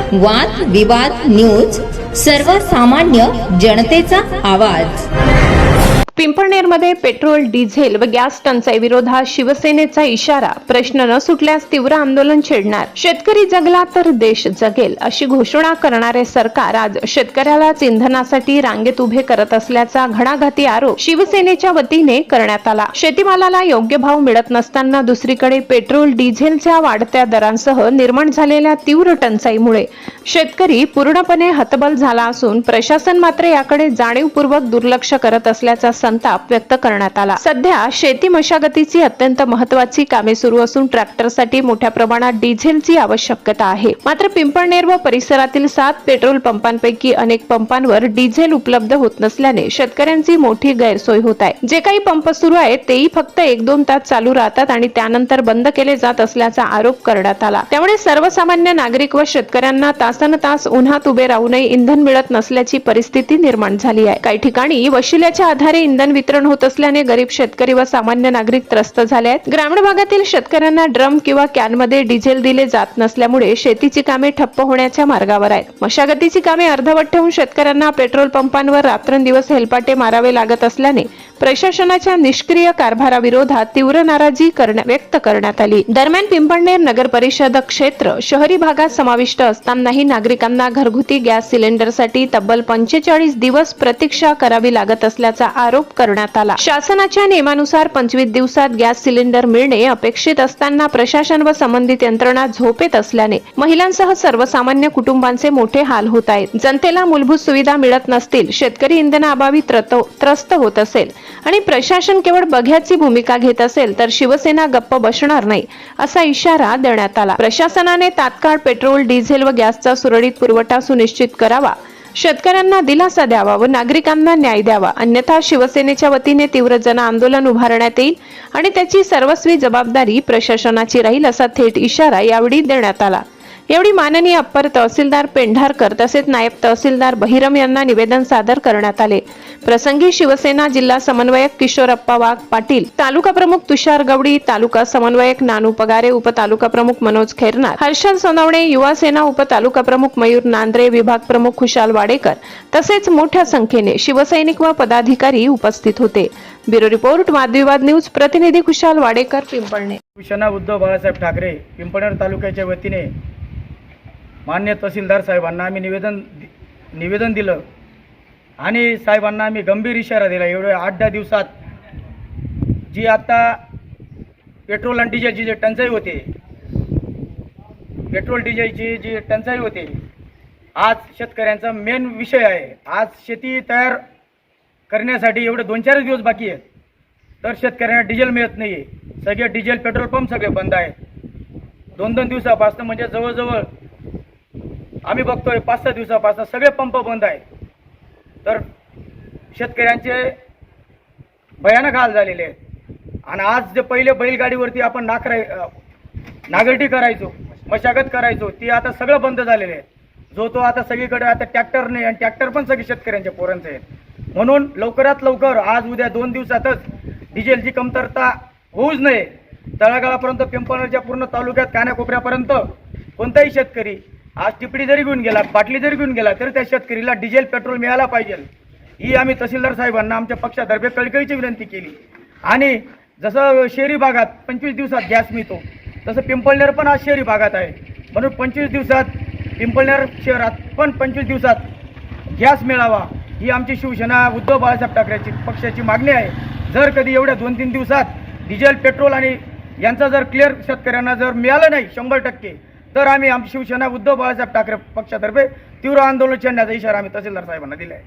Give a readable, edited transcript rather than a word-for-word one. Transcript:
वाद विवाद न्यूज, सर्वसामान्य जनतेचा आवाज। पिंपळनेरमध्ये पेट्रोल, डिझेल व गॅस टंचाई विरोधात शिवसेनेचा इशारा। प्रश्न न सुटल्यास तीव्र आंदोलन छेडणार। शेतकरी जगला तर देश जगेल अशी घोषणा करणारे सरकार आज शेतकऱ्यालाच इंधनासाठी रांगेत उभे करत असल्याचा घणाघाती आरोप शिवसेनेच्या वतीने करण्यात आला। शेतीमालाला योग्य भाव मिळत नसताना दुसरीकडे पेट्रोल, डिझेलच्या वाढत्या दरांसह निर्माण झालेल्या तीव्र टंचाईमुळे शेतकरी पूर्णपणे हतबल झाला असून प्रशासन मात्र याकडे जाणीवपूर्वक दुर्लक्ष करत असल्याचा संताप व्यक्त करण्यात आला। सध्या शेती मशागतीची अत्यंत महत्त्वाची कामे सुरू असून ट्रॅक्टरसाठी मोठ्या प्रमाणात डिझेलची आवश्यकता आहे। मात्र पिंपळनेर व परिसरातील 7 पेट्रोल पंपांपैकी अनेक पंपांवर डिझेल उपलब्ध होत नसल्याने शेतकऱ्यांची मोठी गैरसोय होत आहे। जे काही पंप सुरू आहेत तेही फक्त 1-2 तास चालू राहतात आणि त्यानंतर बंद केले जात असल्याचा आरोप करण्यात आला। त्यामुळे सर्वसामान्य नागरिक व शेतकऱ्यांना तासनतास उन्हात उभे राहूनही इंधन मिळत नसल्याची परिस्थिती निर्माण झाली आहे। काही ठिकाणी वशिल्याच्या आधारे इंधन वितरण होत असल्याने गरीब शेतकरी व सामान्य नागरिक त्रस्त झाले आहेत। ग्रामीण भागातील शेतकऱ्यांना ड्रम किंवा कॅनमध्ये डिझेल दिले जात नसल्यामुळे शेतीची कामे ठप्प होण्याच्या मार्गावर आहेत। मशागतीची कामे अर्धवट ठेवून शेतकऱ्यांना पेट्रोल पंपांवर रात्रंदिवस हेलपाटे मारावे लागत असल्याने प्रशासनाच्या निष्क्रिय कारभाराविरोधात तीव्र नाराजी व्यक्त करण्यात आली। दरम्यान पिंपळनेर नगर परिषद क्षेत्र शहरी भागात समाविष्ट असतानाही नागरिकांना घरगुती गॅस सिलेंडरसाठी तब्बल 45 दिवस प्रतीक्षा करावी लागत असल्याचा आरोप करण्यात आला। शासनाच्या नियमानुसार 25 दिवसात गॅस सिलेंडर मिळणे अपेक्षित असताना प्रशासन व संबंधित यंत्रणा झोपेत असल्याने महिलांसह सर्वसामान्य कुटुंबांचे मोठे हाल होत आहेत। जनतेला मूलभूत सुविधा मिळत नसतील, शेतकरी इंधनाअभावी त्रस्त होत असेल आणि प्रशासन केवळ बघ्याची भूमिका घेत असेल तर शिवसेना गप्प बसणार नाही असा इशारा देण्यात आला। प्रशासनाने तात्काळ पेट्रोल, डिझेल व गॅसचा सुरळीत पुरवठा सुनिश्चित करावा, शेतकऱ्यांना दिलासा द्यावा व नागरिकांना न्याय द्यावा, अन्यथा शिवसेनेच्या वतीने तीव्र जन आंदोलन उभारण्यात येईल आणि त्याची सर्वस्वी जबाबदारी प्रशासनाची राहील असा थेट इशारा यावेळी देण्यात आला। यावेळी माननीय अप्पर तहसीलदार पेंढारकर तसेच नायब तहसीलदार बहिरम यांना निवेदन सादर करण्यात आले। प्रसंगी शिवसेना जिल्हा समन्वयक किशोरप्पा वाघ पाटील, तालुका प्रमुख तुषार गवडी, तालुका समन्वयक नानू पगारे, उपतालुका प्रमुख मनोज खैरनार, हर्षल सोनवणे, युवा सेना उपतालुका प्रमुख मयूर नांद्रे, विभाग प्रमुख खुशाल वाडेकर तसेच मोठ्या संख्येने शिवसैनिक व पदाधिकारी उपस्थित होते। ब्युरो रिपोर्ट, वादविवाद न्यूज, प्रतिनिधी खुशाल वाडेकर, पिंपळनेर। शिवसेना उद्धव बाळासाहेब ठाकरे पिंपळनेर तालुक्याच्या वतीने मान्य तहसीलदार साहेबांना आम्ही निवेदन दिलं आणि साहेबांना आम्ही गंभीर इशारा दिला। एवढ्या 8-10 दिवसात जी आता पेट्रोल आणि डिझेलची जी टंचाई होते, पेट्रोल डिझेलची जी टंचाई होते, आज शेतकऱ्यांचा मेन विषय आहे। आज शेती तयार करण्यासाठी एवढे 2-4 दिवस बाकी आहेत तर शेतकऱ्यांना डिझेल मिळत नाही आहे। सगळे डिझेल पेट्रोल पंप सगळे बंद आहेत। 2-2 दिवसापासून म्हणजे जवळजवळ आम्ही बघतोय 5-6 दिवसापासून सगळे पंप बंद आहेत। तर शेतकऱ्यांचे भयानक हाल झालेले आहेत। आणि आज जे पहिले बैलगाडीवरती आपण नांगरटी करायचो, मशागत करायचो, ती आता सगळं बंद झालेलं आहे। जो तो आता सगळीकडे आता ट्रॅक्टर नाही आणि ट्रॅक्टर पण सगळे शेतकऱ्यांच्या पोरांचे आहेत। म्हणून लवकरात लवकर आज उद्या 2 दिवसातच डिझेलची कमतरता होऊच नये। तळागाळापर्यंत पिंपळनेरच्या पूर्ण तालुक्यात कानाकोपऱ्यापर्यंत कोणताही शेतकरी आज टिपडी जरी घेऊन गेला, बाटली जरी घेऊन गेला तरी त्या शेतकरीला डिझेल पेट्रोल मिळायला पाहिजे ही आम्ही तहसीलदार साहेबांना आमच्या पक्षातर्फे कळकळीची विनंती केली। आणि जसं शहरी भागात 25 दिवसात गॅस मिळतो तसं पिंपळनेर पण आज शहरी भागात आहे। म्हणून 25 दिवसात पिंपळनेर शहरात पण 25 दिवसात गॅस मिळावा ही आमची शिवसेना उद्धव बाळासाहेब ठाकरेची पक्षाची मागणी आहे। जर कधी एवढ्या 2-3 दिवसात डिझेल, पेट्रोल आणि यांचा जर क्लिअर शेतकऱ्यांना जर मिळालं नाही 100%, तर आम्ही आमची शिवसेना उद्धव बाळासाहेब ठाकरे पक्षातर्फे तीव्र आंदोलन छेडण्याचा इशारा आम्ही तहसीलदार साहेबांना दिला आहे।